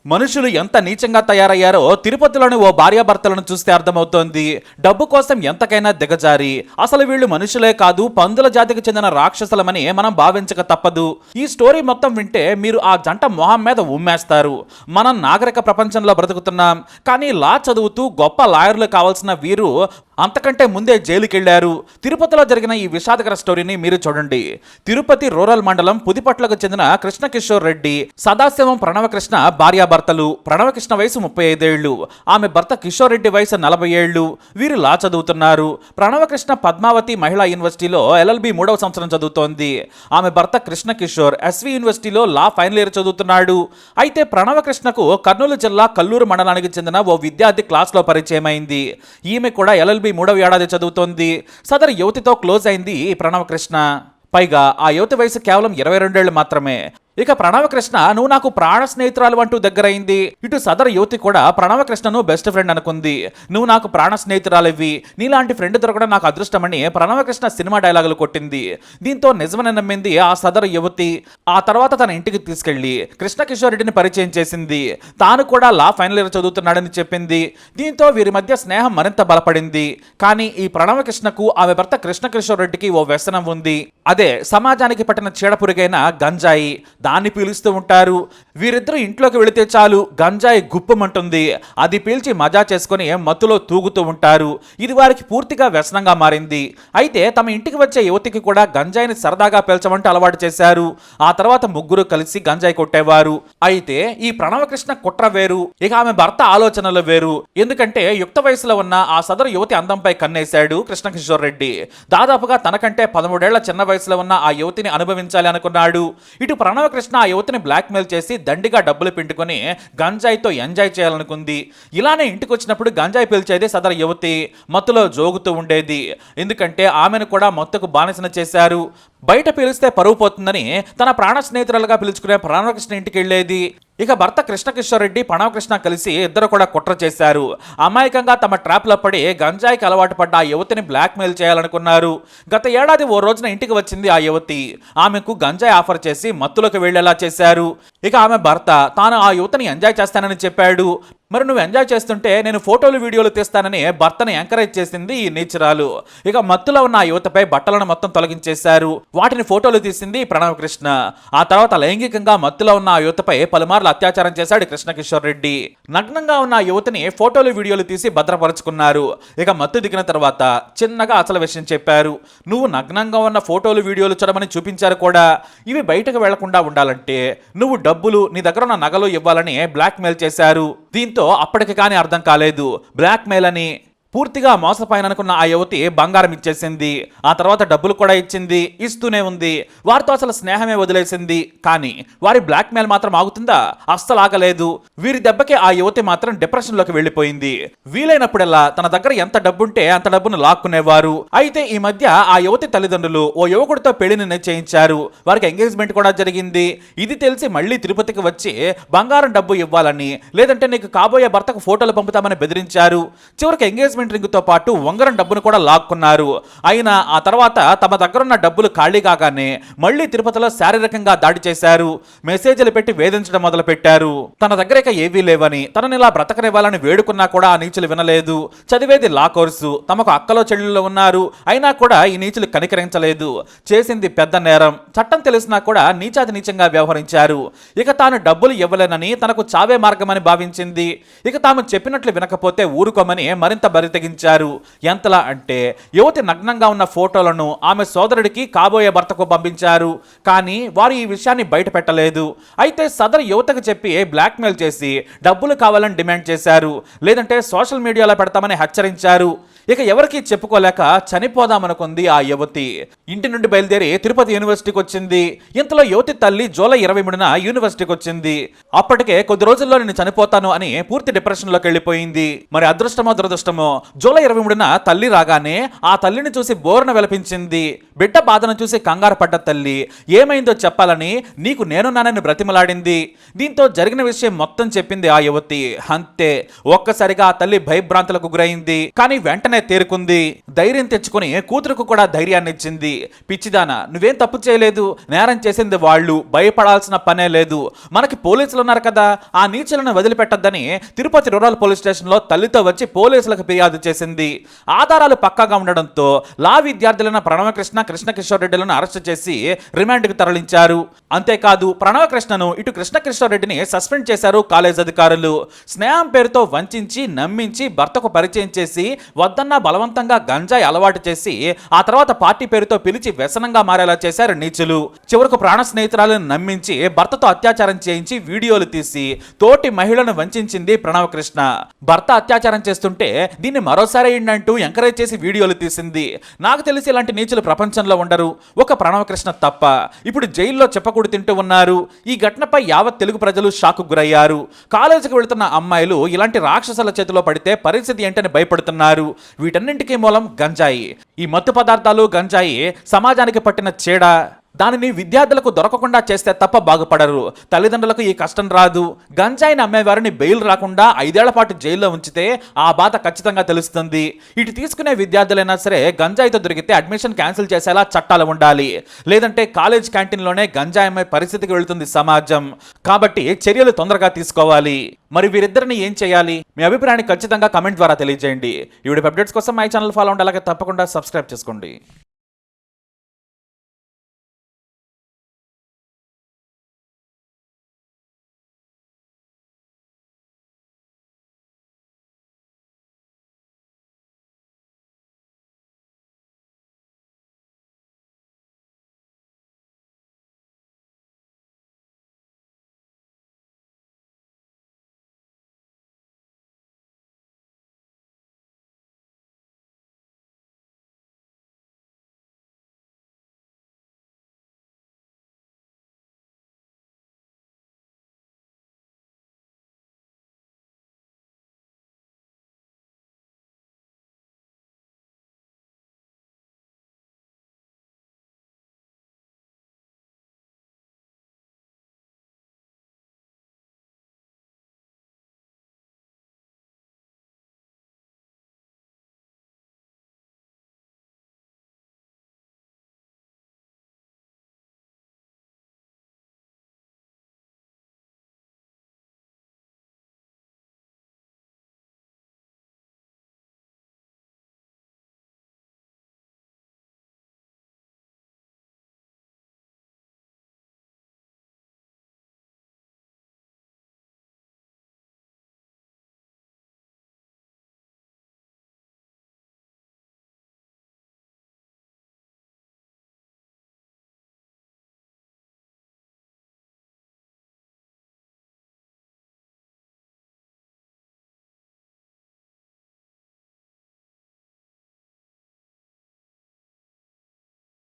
మనుషులు ఎంత నీచంగా తయారయ్యారో తిరుపతిలోని ఓ భార్యాభర్తలను చూస్తే అర్థమవుతోంది. డబ్బు కోసం ఎంతకైనా దిగజారి అసలు వీళ్ళు మనుషులే కాదు పందుల జాతికి చెందిన రాక్షసులమని మనం భావించక తప్పదు. ఈ స్టోరీ మొత్తం వింటే మీరు ఆ జంట మొహం మీద ఉమ్మేస్తారు. మనం నాగరిక ప్రపంచంలో బ్రతుకుతున్నాం, కానీ లా చదువుతూ గొప్ప లాయర్లు కావాల్సిన వీరు అంతకంటే ముందే జైలుకెళ్లారు. తిరుపతిలో జరిగిన ఈ విషాదకర స్టోరీని మీరు చూడండి. తిరుపతి రూరల్ మండలం పుదిపట్లకు చెందిన కృష్ణకిషోర్ రెడ్డి, సదాశివం ప్రణవకృష్ణ భార్యాభర్తలు. ప్రణవకృష్ణ వయసు 35 ఏళ్లు, ఆమె భర్త కిషోర్ రెడ్డి వయసు 40 ఏళ్లు. వీరు లా చదువుతున్నారు. ప్రణవకృష్ణ పద్మావతి మహిళా యూనివర్సిటీలో LLB 3వ సంవత్సరం చదువుతోంది. ఆమె భర్త కృష్ణకిషోర్ SV యూనివర్సిటీలో లా ఫైనల్ ఇయర్ చదువుతున్నాడు. అయితే ప్రణవకృష్ణకు కర్నూలు జిల్లా కల్లూరు మండలానికి చెందిన ఓ విద్యార్థి క్లాస్లో పరిచయం అయింది. ఈమె కూడా LLB 3వ ఏడాది చదువుతోంది. సదరు యువతితో క్లోజ్ అయింది ఈ ప్రణవకృష్ణ. పైగా ఆ యువతి వయసు కేవలం 22 ఏళ్లు మాత్రమే. ఇక ప్రణవకృష్ణ నువ్వు నాకు ప్రాణ స్నేహితురాలు అంటూ దగ్గరైంది. ఇటు సదరు యువతి కూడా ప్రణవకృష్ణను బెస్ట్ ఫ్రెండ్ అనుకుంది. నువ్వు నాకు ప్రాణ స్నేహితురాలివి, నీలాంటి ఫ్రెండ్ దొరకడం నాకు అదృష్టమని ప్రణవకృష్ణ సినిమా డైలాగులు కొట్టింది. దీంతో నిజమని నమ్మింది ఆ సదరు యువతి. ఆ తర్వాత తన ఇంటికి తీసుకెళ్లి కృష్ణకిషోర్ రెడ్డిని పరిచయం చేసింది. తాను కూడా లా ఫైనల్ ఇయర్ చదువుతున్నాడని చెప్పింది. దీంతో వీరి మధ్య స్నేహం మరింత బలపడింది. కానీ ఈ ప్రణవకృష్ణకు ఆమె భర్త కృష్ణకిషోర్ రెడ్డికి ఓ వ్యసనం ఉంది. అదే సమాజానికి పట్టిన చీడపురుగైన గంజాయి. దాన్ని పీలుస్తూ ఉంటారు. వీరిద్దరూ ఇంట్లోకి వెళితే చాలు గంజాయి గుప్పమంటుంది. అది పీల్చి మజా చేసుకుని మత్తులో తూగుతూ ఉంటారు. ఇది వారికి పూర్తిగా వ్యసనంగా మారింది. అయితే తమ ఇంటికి వచ్చే యువతికి కూడా గంజాయిని సరదాగా పీల్చమంటూ అలవాటు చేశారు. ఆ తర్వాత ముగ్గురు కలిసి గంజాయి కొట్టేవారు. అయితే ఈ ప్రణవకృష్ణ కుట్ర వేరు, ఇక ఆమె భర్త ఆలోచనలు వేరు. ఎందుకంటే యుక్త వయసులో ఉన్న ఆ సదరు యువతి అందంపై కన్నేశాడు కృష్ణకిషోర్ రెడ్డి. దాదాపుగా తనకంటే 13 ఏళ్ల చిన్న వయసులో ఉన్న ఆ యువతిని అనుభవించాలి అనుకున్నాడు. ఇటు ప్రణవకృష్ణ ఆ యువతిని బ్లాక్మెయిల్ చేసి దండిగా డబ్బులు పిండుకొని గంజాయితో ఎంజాయ్ చేయాలనుకుంది. ఇలానే ఇంటికి వచ్చినప్పుడు గంజాయి పీల్చేది సదరు యువతి. మత్తులో జోగుతూ ఉండేది. ఎందుకంటే ఆమెను కూడా మత్తుకు బానిసన చేశారు. బయట పీలిస్తే పరువు పోతుందని తన ప్రాణ స్నేహితురాలుగా పిలుచుకునే ప్రణవకృష్ణ ఇంటికి వెళ్లేది. ఇక భర్త కృష్ణకిషోర్ రెడ్డి ప్రణవకృష్ణ కలిసి ఇద్దరు కూడా కుట్ర చేశారు. అమాయకంగా తమ ట్రాప్లో పడి గంజాయికి అలవాటు పడ్డ ఆ యువతిని బ్లాక్మెయిల్ చేయాలనుకున్నారు. గత ఏడాది ఓ రోజున ఇంటికి వచ్చింది ఆ యువతి. ఆమెకు గంజాయి ఆఫర్ చేసి మత్తులోకి వెళ్లేలా చేశారు. ఇక ఆమె భర్త తాను ఆ యువతిని ఎంజాయ్ చేస్తానని చెప్పాడు. మరి నువ్వు ఎంజాయ్ చేస్తుంటే నేను ఫోటోలు వీడియోలు తీస్తానని భర్తను ఎంకరేజ్ చేసింది ఈ నేచురాలు. ఇక మత్తులో ఉన్న ఆ యువతపై బట్టలను మొత్తం తొలగించేశారు. వాటిని ఫోటోలు తీసింది ప్రణవకృష్ణ. ఆ తర్వాత లైంగికంగా మత్తులో ఉన్న ఆ యువతపై పలుమార్లు అత్యాచారం చేశాడు కృష్ణకిషోర్ రెడ్డి. నగ్నంగా ఉన్న ఆ యువతిని ఫోటోలు వీడియోలు తీసి భద్రపరుచుకున్నారు. ఇక మత్తు దిగిన తర్వాత చిన్నగా అసలు విషయం చెప్పారు. నువ్వు నగ్నంగా ఉన్న ఫోటోలు వీడియోలు చూడమని చూపించారు కూడా. ఇవి బయటకు వెళ్లకుండా ఉండాలంటే నువ్వు డబ్బులు, నీ దగ్గర ఉన్న నగలు ఇవ్వాలని బ్లాక్మెయిల్ చేశారు. దీంతో అప్పటికి కానీ అర్థం కాలేదు బ్లాక్మెయిల్ అని. పూర్తిగా మోసపోయాననుకున్న ఆ యువతి బంగారం ఇచ్చేసింది. ఆ తర్వాత డబ్బులు కూడా ఇచ్చింది, ఇస్తూనే ఉంది. వారితో అసలు స్నేహమే వదిలేసింది. కానీ వారి బ్లాక్మెయిల్ మాత్రం ఆగుతుందా? అస్సలు ఆగలేదు. వీరి దెబ్బకి ఆ యువతి మాత్రం డిప్రెషన్లోకి వెళ్ళిపోయింది. వీలైనప్పుడల్లా తన దగ్గర ఎంత డబ్బుంటే అంత డబ్బును లాక్కునేవారు. అయితే ఈ మధ్య ఆ యువతి తల్లిదండ్రులు ఓ యువకుడితో పెళ్లిని నిశ్చయించారు. వారికి ఎంగేజ్మెంట్ కూడా జరిగింది. ఇది తెలిసి మళ్ళీ తిరుపతికి వచ్చి బంగారం డబ్బు ఇవ్వాలని, లేదంటే నీకు కాబోయే భర్తకు ఫోటోలు పంపుతామని బెదిరించారు. చివరికి ఎంగేజ్మెంట్ రింగ్తో పాటు ఉంగరం డబ్బును కూడా లాక్కున్నారు. అయినా ఆ తర్వాత తమ దగ్గరున్న డబ్బులు ఖాళీ కాగానే మళ్ళీ తిరుపతిలో శారీరకంగా దాడి చేశారు. మెసేజ్లు పెట్టి వేధించడం మొదలు పెట్టారు. తన దగ్గర ఇక ఏవీ లేవని, తనని ఇలా బ్రతకనివ్వాలని వేడుకున్నా కూడా ఆ నీచులు వినలేదు. చదివేది లా కోర్సు, తమకు అక్కలో చెల్లెళ్ళు ఉన్నారు. అయినా కూడా ఈ నీచులు కనికరించలేదు. చేసింది పెద్ద నేరం. చట్టం తెలిసినా కూడా నీచాతి నీచంగా వ్యవహరించారు. ఇక తాను డబ్బులు ఇవ్వలేనని, తనకు చావే మార్గమని భావించింది. ఇక తాము చెప్పినట్లు వినకపోతే ఊరుకోమని మరింత తెగించారు. ఎంతలా అంటే యువతి నగ్నంగా ఉన్న ఫోటోలను ఆమె సోదరుడికి, కాబోయే భర్తకు పంపించారు. కానీ వారు ఈ విషయాన్ని బయట పెట్టలేదు. అయితే సదరు యువతకు చెప్పి బ్లాక్మెయిల్ చేసి డబ్బులు కావాలని డిమాండ్ చేశారు. లేదంటే సోషల్ మీడియాలో పెడతామని హెచ్చరించారు. ఇక ఎవరికి చెప్పుకోలేక చనిపోదామనుకుంది ఆ యువతి. ఇంటి నుండి బయలుదేరి తిరుపతి యూనివర్సిటీకి వచ్చింది. ఇంతలో యువతి తల్లి జూలై 23న యూనివర్సిటీకి వచ్చింది. అప్పటికే కొద్ది రోజుల్లో నేను చనిపోతాను అని పూర్తి డిప్రెషన్లోకి వెళ్ళిపోయింది. మరి అదృష్టమో దురదృష్టమో జూలై 23న తల్లి రాగానే ఆ తల్లిని చూసి బోరున విలపించింది. బిడ్డ బాధను చూసి కంగారు పడ్డ తల్లి ఏమైందో చెప్పాలని నీకు నేనున్నానని బ్రతిమలాడింది. దీంతో జరిగిన విషయం మొత్తం చెప్పింది ఆ యువతి. అంతే, ఒక్కసారిగా ఆ తల్లి భయభ్రాంతులకు గురైంది. కానీ వెంటనే వెంటనే తేరుకుంది. ధైర్యం తెచ్చుకుని కూతురుకు కూడా ధైర్యాన్ని ఇచ్చింది. పిచ్చిదానా, నువ్వేం తప్పు చేయలేదు, నేరం చేసింది వాళ్ళు, భయపడాల్సిన పనే లేదు, మనకి పోలీసులు ఉన్నారు కదా, ఆ నీచులను వదిలిపెట్టద్దని తిరుపతి రూరల్ పోలీస్ స్టేషన్ లో తల్లితో వచ్చి పోలీసులకు ఫిర్యాదు చేసింది. ఆధారాలు పక్కాగా ఉండడంతో లా విద్యార్థులైన ప్రణవకృష్ణ, కృష్ణకిషోర్ రెడ్డిలను అరెస్ట్ చేసి రిమాండ్కి తరలించారు. అంతేకాదు ప్రణవకృష్ణను ఇటు కృష్ణకిషోర్ రెడ్డిని సస్పెండ్ చేశారు కాలేజ్ అధికారులు. స్నేహం పేరుతో వంచించి నమ్మించి భర్తకు పరిచయం చేసి వద్దన్నా బలవంతంగా గంజాయి అలవాటు చేసి ఆ తర్వాత పార్టీ పేరుతో పిలిచి వ్యసనంగా మారేలా చేశారు నీచులు. చివరకు ప్రాణ స్నేహితురాలను నమ్మించి భర్తతో అత్యాచారం చేయించి వీడియోలు తీసి తోటి మహిళను వంచింది ప్రణవకృష్ణ. భర్త అత్యాచారం చేస్తుంటే దీన్ని మరోసారి ఏంటంటూ ఎంకరేజ్ చేసి వీడియోలు తీసింది. నాకు తెలిసి ఇలాంటి నీచులు ప్రపంచంలో ఉండరు, ఒక ప్రణవకృష్ణ తప్ప. ఇప్పుడు జైల్లో చెప్పకూడు తింటూ ఉన్నారు. ఈ ఘటనపై యావత్ తెలుగు ప్రజలు షాకు గురయ్యారు. కాలేజీకి వెళుతున్న అమ్మాయిలు ఇలాంటి రాక్షసుల చేతిలో పడితే పరిస్థితి ఏంటని భయపడుతున్నారు. వీటన్నింటికీ మూలం గంజాయి. ఈ మత్తు పదార్థాలు గంజాయి సమాజానికి పట్టిన చీడ. దానిని విద్యార్థులకు దొరకకుండా చేస్తే తప్ప బాగుపడరు. తల్లిదండ్రులకు ఈ కష్టం రాదు. గంజాయిని అమ్మేవారిని బెయిల్ రాకుండా 5 ఏళ్ల పాటు జైల్లో ఉంచితే ఆ బాధ ఖచ్చితంగా తెలుస్తుంది. ఇటు తీసుకునే విద్యార్థులైనా సరే గంజాయితో దొరికితే అడ్మిషన్ క్యాన్సిల్ చేసేలా చట్టాలు ఉండాలి. లేదంటే కాలేజ్ క్యాంటీన్లోనే గంజాయి అమ్మే పరిస్థితికి వెళుతుంది సమాజం. కాబట్టి చర్యలు తొందరగా తీసుకోవాలి. మరి వీరిద్దరిని ఏం చేయాలి? మీ అభిప్రాయాన్ని ఖచ్చితంగా కమెంట్ ద్వారా తెలియజేయండి. ఈ వీడియో అప్డేట్స్ కోసం మై ఛానల్ ఫాలో అవ్వండి. అలాగే తప్పకుండా సబ్స్క్రైబ్ చేసుకోండి.